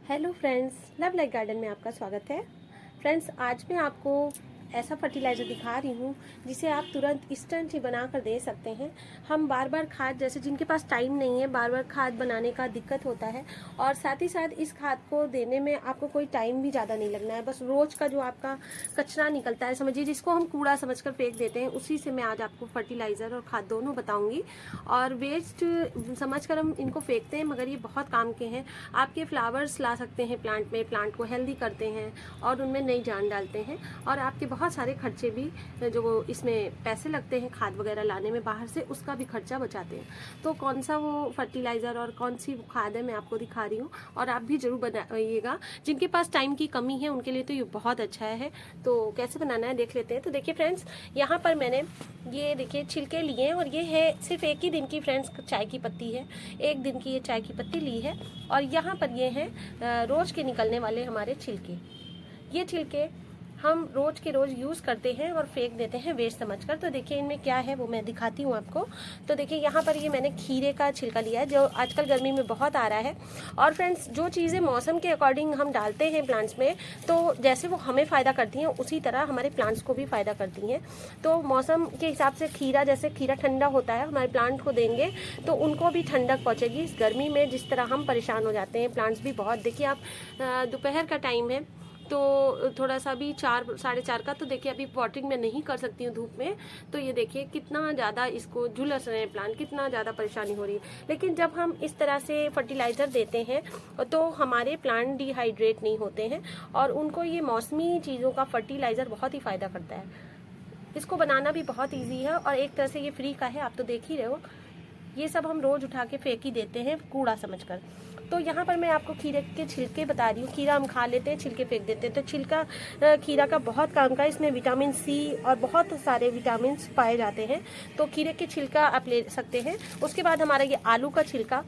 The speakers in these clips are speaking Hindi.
Hello friends, love like garden में आपका स्वागत है। फ्रेंड्स, आज मैं आपको ऐसा फर्टिलाइज़र दिखा रही हूँ जिसे आप तुरंत इंस्टेंट ही बना कर दे सकते हैं। हम बार बार खाद, जैसे जिनके पास टाइम नहीं है, बार बार खाद बनाने का दिक्कत होता है, और साथ ही साथ इस खाद को देने में आपको कोई टाइम भी ज़्यादा नहीं लगना है। बस रोज़ का जो आपका कचरा निकलता है, समझिए जिसको हम कूड़ा समझकर फेंक देते हैं, उसी से मैं आज आपको फर्टिलाइज़र और खाद दोनों बताऊँगी। और वेस्ट समझकर हम इनको फेंकते हैं, मगर ये बहुत काम के हैं। आपके फ्लावर्स ला सकते हैं प्लांट में, प्लांट को हेल्दी करते हैं और उनमें नई जान डालते हैं। और आपके बहुत सारे खर्चे भी जो इसमें पैसे लगते हैं खाद वगैरह लाने में बाहर से, उसका भी खर्चा बचाते हैं। तो कौन सा वो फर्टिलाइज़र और कौन सी खाद है मैं आपको दिखा रही हूँ, और आप भी ज़रूर बनाइएगा। जिनके पास टाइम की कमी है उनके लिए तो ये बहुत अच्छा है। तो कैसे बनाना है देख लेते हैं। तो देखिए फ्रेंड्स, यहाँ पर मैंने ये देखिए छिलके लिए हैं, और ये है सिर्फ एक ही दिन की फ्रेंड्स चाय की पत्ती है। एक दिन की ये चाय की पत्ती ली है, और यहाँ पर ये है रोज़ के निकलने वाले हमारे छिलके। ये छिलके हम रोज़ के रोज़ यूज़ करते हैं और फेंक देते हैं वेस्ट समझकर। तो देखिए इनमें क्या है वो मैं दिखाती हूँ आपको। तो देखिए यहाँ पर ये मैंने खीरे का छिलका लिया है, जो आजकल गर्मी में बहुत आ रहा है। और फ्रेंड्स, जो चीज़ें मौसम के अकॉर्डिंग हम डालते हैं प्लांट्स में, तो जैसे वो हमें फ़ायदा करती हैं उसी तरह हमारे प्लांट्स को भी फ़ायदा करती हैं। तो मौसम के हिसाब से खीरा, जैसे खीरा ठंडा होता है, हमारे प्लांट को देंगे तो उनको भी ठंडक पहुँचेगी। इस गर्मी में जिस तरह हम परेशान हो जाते हैं, प्लांट्स भी बहुत, देखिए आप दोपहर का टाइम है तो थोड़ा सा भी 4 साढ़े 4 का, तो देखिए अभी पॉटिंग में नहीं कर सकती हूँ धूप में। तो ये देखिए कितना ज़्यादा इसको झुलस रहे हैं प्लांट, कितना ज़्यादा परेशानी हो रही है। लेकिन जब हम इस तरह से फर्टिलाइज़र देते हैं तो हमारे प्लांट डिहाइड्रेट नहीं होते हैं, और उनको ये मौसमी चीज़ों का फर्टिलाइज़र बहुत ही फ़ायदा करता है। इसको बनाना भी बहुत ईजी है, और एक तरह से ये फ्री का है, आप तो देख ही रहे हो। ये सब हम रोज़ उठा के फेंक ही देते हैं कूड़ा समझकर। तो यहाँ पर मैं आपको खीरे के छिलके बता रही हूँ। खीरा हम खा लेते हैं, छिलके फेंक देते हैं। तो छिलका खीरा का बहुत काम का है। इसमें विटामिन सी और बहुत सारे विटामिन पाए जाते हैं। तो खीरे के छिलका आप ले सकते हैं। उसके बाद हमारा ये आलू का छिलका,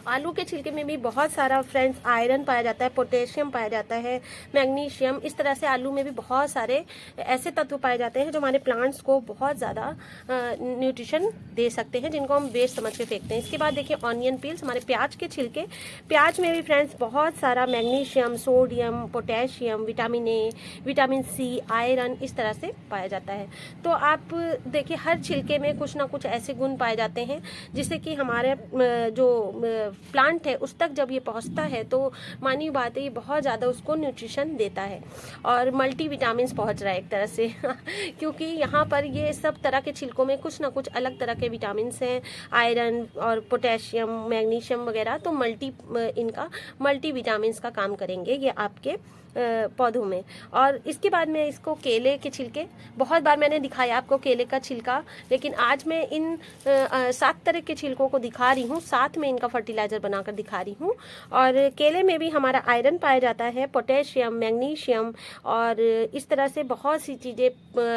आलू के छिलके में भी बहुत सारा फ्रेंड्स आयरन पाया जाता है, पोटेशियम पाया जाता है, मैग्नीशियम। इस तरह से आलू में भी बहुत सारे ऐसे तत्व पाए जाते हैं जो हमारे प्लांट्स को बहुत ज़्यादा न्यूट्रिशन दे सकते हैं, जिनको हम वेस्ट समझ के फेंकते हैं। इसके बाद देखिए ऑनियन पील्स, हमारे प्याज के छिलके। प्याज में भी फ्रेंड्स बहुत सारा magnesium, sodium, potassium, vitamin A, vitamin C, iron इस तरह से पाया जाता है। तो आप देखिए हर छिलके में कुछ ना कुछ ऐसे गुण पाए जाते हैं जिससे कि हमारे जो प्लांट है उस तक जब ये पहुंचता है तो मानी बात है ये बहुत ज़्यादा उसको न्यूट्रिशन देता है, और मल्टी विटामिन पहुंच रहा है एक तरह से क्योंकि यहाँ पर ये सब तरह के छिलकों में कुछ ना कुछ अलग तरह के विटामिन हैं, आयरन और पोटेशियम, मैग्नीशियम वगैरह। तो इनका मल्टी विटामिन का काम करेंगे ये आपके पौधों में। और इसके बाद में इसको केले के छिलके, बहुत बार मैंने दिखाया आपको केले का छिलका, लेकिन आज मैं इन 7 तरह के छिलकों को दिखा रही हूँ, साथ में इनका फर्टिलाइज़र बनाकर दिखा रही हूँ। और केले में भी हमारा आयरन पाया जाता है, पोटेशियम, मैग्नीशियम, और इस तरह से बहुत सी चीज़ें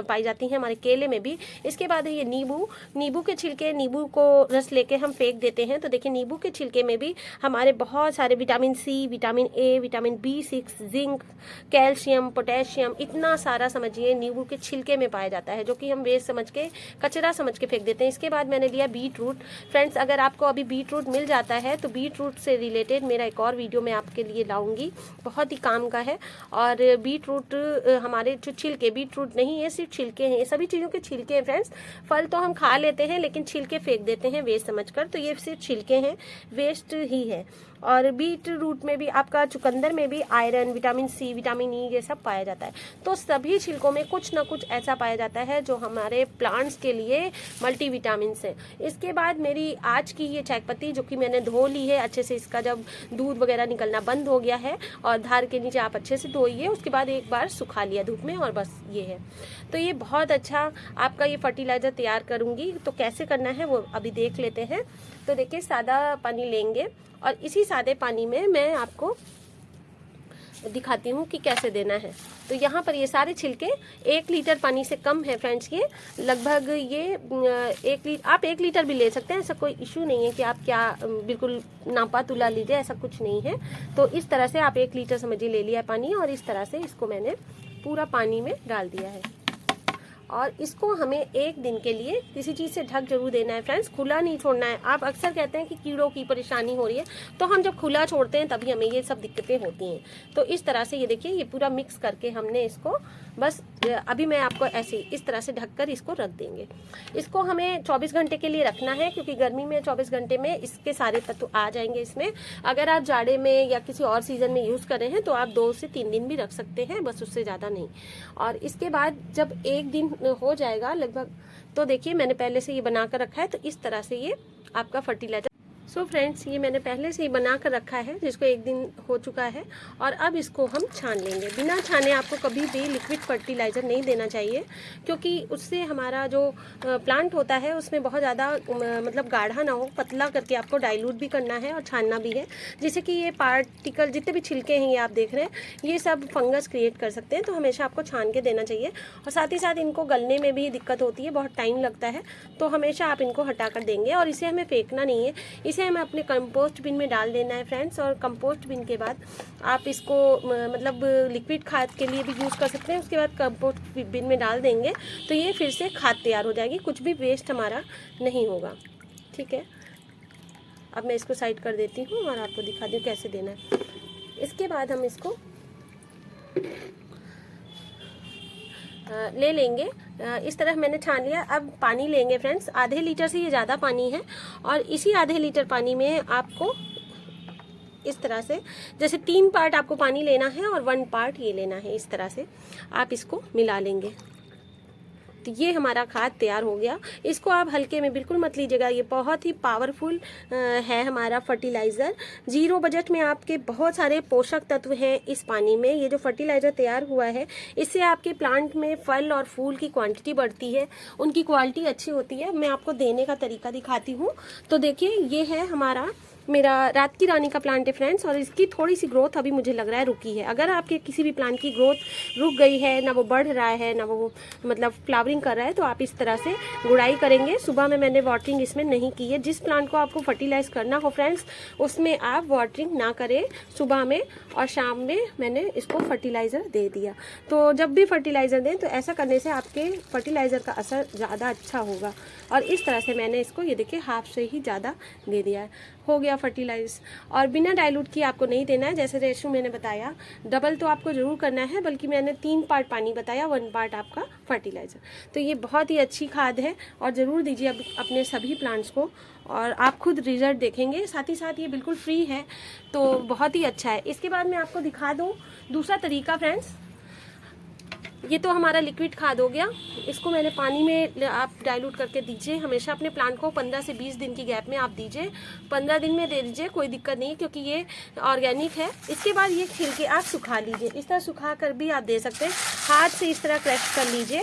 पाई जाती हैं हमारे केले में भी। इसके बाद है ये नींबू, नींबू के छिलके, नींबू को रस लेके हम फेंक देते हैं। तो देखिए नींबू के छिलके में भी हमारे बहुत सारे vitamin C, vitamin A, vitamin B6, zinc, calcium, potassium, इतना सारा समझिए नींबू के छिलके में पाया जाता है, जो कि हम वेस्ट समझ के, कचरा समझ के फेंक देते हैं। इसके बाद मैंने लिया बीट रूट। फ्रेंड्स, अगर आपको अभी बीट रूट मिल जाता है तो बीट रूट से रिलेटेड मेरा एक और वीडियो मैं आपके लिए लाऊंगी, बहुत ही काम का है। और बीट रूट हमारे जो छिलके, बीट रूट नहीं है, सिर्फ छिलके हैं, ये सभी चीज़ों के छिलके हैं फ्रेंड्स। फल तो हम खा लेते हैं लेकिन छिलके फेंक देते हैं वेस्ट समझकर, तो ये सिर्फ छिलके हैं, वेस्ट ही है। और बीट रूट में भी, आपका चुकंदर में भी iron, vitamin C, vitamin E ये सब पाया जाता है। तो सभी छिलकों में कुछ ना कुछ ऐसा पाया जाता है जो हमारे प्लांट्स के लिए मल्टी विटामिन है। इसके बाद मेरी आज की ये चाय पत्ती, जो कि मैंने धो ली है अच्छे से, इसका जब दूध वगैरह निकलना बंद हो गया है, और धार के नीचे आप अच्छे से धोइए, उसके बाद एक बार सुखा लिया धूप में, और बस ये है। तो ये बहुत अच्छा आपका ये फर्टिलाइज़र तैयार करूँगी। तो कैसे करना है वो अभी देख लेते हैं। तो देखिए सादा पानी लेंगे, और इसी सादे पानी में मैं आपको दिखाती हूँ कि कैसे देना है। तो यहाँ पर ये सारे छिलके 1 लीटर पानी से कम है फ्रेंड्स। ये लगभग ये 1 लीटर, आप 1 लीटर भी ले सकते हैं, ऐसा कोई इशू नहीं है कि आप क्या बिल्कुल नापा तुला लीजिए, ऐसा कुछ नहीं है। तो इस तरह से आप 1 लीटर समझिए ले लिया है पानी, और इस तरह से इसको मैंने पूरा पानी में डाल दिया है। और इसको हमें एक दिन के लिए किसी चीज़ से ढक जरूर देना है फ्रेंड्स, खुला नहीं छोड़ना है। आप अक्सर कहते हैं कि कीड़ों की परेशानी हो रही है, तो हम जब खुला छोड़ते हैं तभी हमें ये सब दिक्कतें होती हैं। तो इस तरह से ये देखिए, ये पूरा मिक्स करके हमने इसको बस अभी मैं आपको ऐसे इस तरह से ढककर इसको रख देंगे। इसको हमें 24 घंटे के लिए रखना है, क्योंकि गर्मी में 24 घंटे में इसके सारे तत्व आ जाएंगे इसमें। अगर आप जाड़े में या किसी और सीजन में यूज़ कर रहे हैं तो आप 2 से 3 दिन भी रख सकते हैं, बस उससे ज़्यादा नहीं। और इसके बाद जब एक दिन हो जाएगा लगभग, तो देखिए मैंने पहले से ये बना कर रखा है, तो इस तरह से ये आपका फर्टिलाइजर। सो फ्रेंड्स, ये मैंने पहले से ही बना कर रखा है, जिसको एक दिन हो चुका है। और अब इसको हम छान लेंगे। बिना छाने आपको कभी भी लिक्विड फर्टिलाइज़र नहीं देना चाहिए, क्योंकि उससे हमारा जो प्लांट होता है उसमें बहुत ज़्यादा मतलब गाढ़ा ना हो, पतला करके आपको डाइल्यूट भी करना है और छानना भी है, जिससे कि ये पार्टिकल जितने भी छिलके हैं ये आप देख रहे हैं, ये सब फंगस क्रिएट कर सकते हैं। तो हमेशा आपको छान के देना चाहिए। और साथ ही साथ इनको गलने में भी दिक्कत होती है, बहुत टाइम लगता है, तो हमेशा आप इनको हटा कर देंगे। और इसे हमें फेंकना नहीं है, इसे हमें अपने कंपोस्ट बिन में डाल देना है फ्रेंड्स। और कंपोस्ट बिन के बाद आप इसको मतलब लिक्विड खाद के लिए भी यूज़ कर सकते हैं। उसके बाद कंपोस्ट बिन में डाल देंगे तो ये फिर से खाद तैयार हो जाएगी, कुछ भी वेस्ट हमारा नहीं होगा। ठीक है, अब मैं इसको साइड कर देती हूँ और आपको दिखा दूँ कैसे देना है। इसके बाद हम इसको ले लेंगे। इस तरह मैंने छान लिया। अब पानी लेंगे फ्रेंड्स, आधे लीटर से ये ज़्यादा पानी है, और इसी आधे लीटर पानी में आपको इस तरह से, जैसे 3 पार्ट आपको पानी लेना है और 1 पार्ट ये लेना है, इस तरह से आप इसको मिला लेंगे। तो ये हमारा खाद तैयार हो गया। इसको आप हल्के में बिल्कुल मत लीजिएगा, ये बहुत ही पावरफुल है हमारा फर्टिलाइज़र। 0 बजट में आपके बहुत सारे पोषक तत्व हैं इस पानी में। ये जो फर्टिलाइज़र तैयार हुआ है, इससे आपके प्लांट में फल और फूल की क्वांटिटी बढ़ती है, उनकी क्वालिटी अच्छी होती है। मैं आपको देने का तरीका दिखाती हूँ। तो देखिए, ये है हमारा मेरा रात की रानी का प्लांट है फ्रेंड्स, और इसकी थोड़ी सी ग्रोथ अभी मुझे लग रहा है रुकी है। अगर आपके किसी भी प्लांट की ग्रोथ रुक गई है, ना वो बढ़ रहा है, ना वो मतलब फ्लावरिंग कर रहा है, तो आप इस तरह से गुड़ाई करेंगे। सुबह में मैंने वाटरिंग इसमें नहीं की है। जिस प्लांट को आपको फर्टिलाइज करना हो फ्रेंड्स, उसमें आप वाटरिंग ना करें सुबह में, और शाम में मैंने इसको फर्टिलाइज़र दे दिया। तो जब भी फर्टिलाइज़र दें तो ऐसा करने से आपके फर्टिलाइज़र का असर ज़्यादा अच्छा होगा। और इस तरह से मैंने इसको, ये देखिए, हाफ से ही ज़्यादा दे दिया है, हो गया फर्टिलाइज। और बिना डाइल्यूट किए आपको नहीं देना है, जैसे रेशो मैंने बताया, डबल तो आपको ज़रूर करना है, बल्कि मैंने 3 पार्ट पानी बताया, 1 पार्ट आपका फर्टिलाइज़र। तो ये बहुत ही अच्छी खाद है और ज़रूर दीजिए अपने सभी प्लांट्स को, और आप खुद रिजल्ट देखेंगे। साथ ही साथ ये बिल्कुल फ्री है, तो बहुत ही अच्छा है। इसके बाद मैं आपको दिखा दूँ दूसरा तरीका फ्रेंड्स। ये तो हमारा लिक्विड खाद हो गया। इसको मैंने पानी में आप डाइल्यूट करके दीजिए। हमेशा अपने प्लांट को 15 से 20 दिन की गैप में आप दीजिए। 15 दिन में दे दीजिए, कोई दिक्कत नहीं, क्योंकि ये ऑर्गेनिक है। इसके बाद ये छिलके आप सुखा लीजिए। इस तरह सुखा कर भी आप दे सकते हैं। हाथ से इस तरह क्रश कर लीजिए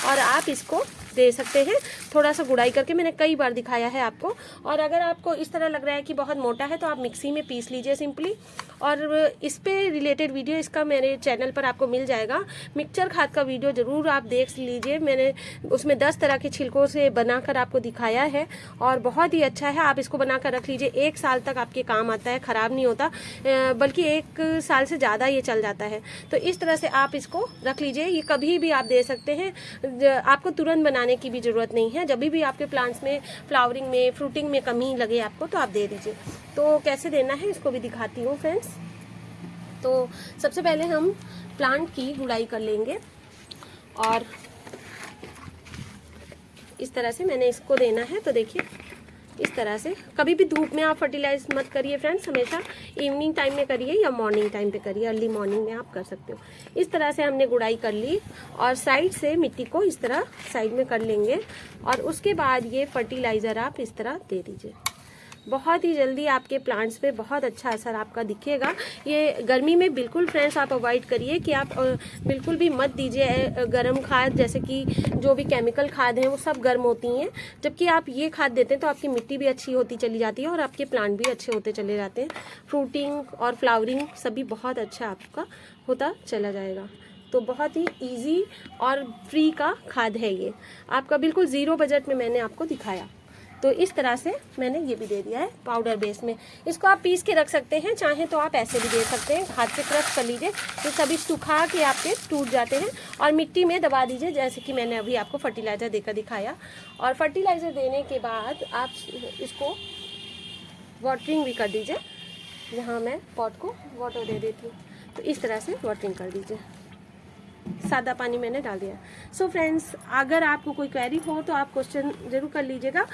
और आप इसको दे सकते हैं, थोड़ा सा गुड़ाई करके। मैंने कई बार दिखाया है आपको। और अगर आपको इस तरह लग रहा है कि बहुत मोटा है, तो आप मिक्सी में पीस लीजिए सिंपली। और इस पे रिलेटेड वीडियो इसका मेरे चैनल पर आपको मिल जाएगा। मिक्सचर खाद का वीडियो ज़रूर आप देख लीजिए। मैंने उसमें 10 तरह के छिलकों से बनाकर आपको दिखाया है, और बहुत ही अच्छा है। आप इसको बनाकर रख लीजिए, 1 साल तक आपके काम आता है, ख़राब नहीं होता, बल्कि 1 साल से ज़्यादा ये चल जाता है। तो इस तरह से आप इसको रख लीजिए। ये कभी भी आप दे सकते हैं, आपको तुरंत बनाने की भी ज़रूरत नहीं है। जब भी आपके प्लांट्स में फ्लावरिंग में, फ्रूटिंग में कमी लगे आपको, तो आप दे दीजिए। तो कैसे देना है इसको भी दिखाती हूँ फ्रेंड्स। तो सबसे पहले हम प्लांट की गुड़ाई कर लेंगे, और इस तरह से मैंने इसको देना है। तो देखिए, इस तरह से कभी भी धूप में आप फर्टिलाइज मत करिए फ्रेंड्स, हमेशा इवनिंग टाइम में करिए या मॉर्निंग टाइम पे करिए। अर्ली मॉर्निंग में आप कर सकते हो। इस तरह से हमने गुड़ाई कर ली, और साइड से मिट्टी को इस तरह साइड में कर लेंगे, और उसके बाद ये फर्टिलाइज़र आप इस तरह दे दीजिए। बहुत ही जल्दी आपके प्लांट्स पे बहुत अच्छा असर आपका दिखेगा। ये गर्मी में बिल्कुल फ्रेंड्स आप अवॉइड करिए कि आप बिल्कुल भी मत दीजिए गर्म खाद, जैसे कि जो भी केमिकल खाद हैं वो सब गर्म होती हैं। जबकि आप ये खाद देते हैं तो आपकी मिट्टी भी अच्छी होती चली जाती है, और आपके प्लांट भी अच्छे होते चले जाते हैं। फ्रूटिंग और फ्लावरिंग सभी बहुत अच्छा आपका होता चला जाएगा। तो बहुत ही इजी और फ्री का खाद है ये, आपका बिल्कुल 0 बजट में मैंने आपको दिखाया। तो इस तरह से मैंने ये भी दे दिया है पाउडर बेस में। इसको आप पीस के रख सकते हैं, चाहे तो आप ऐसे भी दे सकते हैं, हाथ से क्रश कर लीजिए, तो सभी सुखा के आपके टूट जाते हैं। और मिट्टी में दबा दीजिए जैसे कि मैंने अभी आपको फर्टिलाइज़र देकर दिखाया। और फर्टिलाइज़र देने के बाद आप इसको वाटरिंग भी कर दीजिए। यहाँ मैं पॉट को वाटर दे देती हूँ, तो इस तरह से वाटरिंग कर दीजिए। सादा पानी मैंने डाल दिया। सो फ्रेंड्स, अगर आपको कोई क्वेरी हो तो आप क्वेश्चन ज़रूर कर लीजिएगा।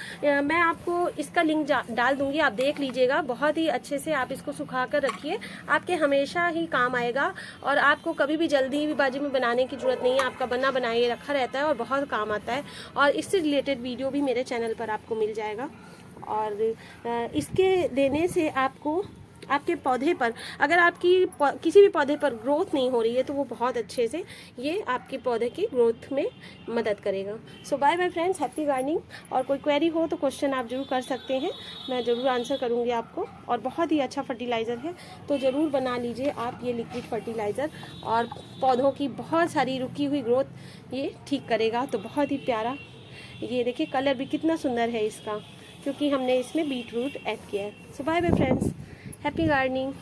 मैं आपको इसका लिंक डाल दूंगी, आप देख लीजिएगा। बहुत ही अच्छे से आप इसको सुखा कर रखिए, आपके हमेशा ही काम आएगा और आपको कभी भी जल्दीबाजी में बनाने की ज़रूरत नहीं है। आपका बना बनाए रखा रहता है और बहुत काम आता है। और इससे रिलेटेड वीडियो भी मेरे चैनल पर आपको मिल जाएगा। और इसके देने से आपको आपके पौधे पर, अगर आपकी किसी भी पौधे पर ग्रोथ नहीं हो रही है तो वो बहुत अच्छे से ये आपके पौधे की ग्रोथ में मदद करेगा। So bye bye friends, happy gardening. और कोई क्वेरी हो तो क्वेश्चन आप ज़रूर कर सकते हैं, मैं ज़रूर आंसर करूँगी आपको। और बहुत ही अच्छा फर्टिलाइज़र है, तो ज़रूर बना लीजिए आप ये लिक्विड फर्टिलाइज़र। और पौधों की बहुत सारी रुकी हुई ग्रोथ ये ठीक करेगा। तो बहुत ही प्यारा, ये देखिए कलर भी कितना सुंदर है इसका, क्योंकि हमने इसमें बीट रूट ऐड किया है। So bye bye friends, happy gardening.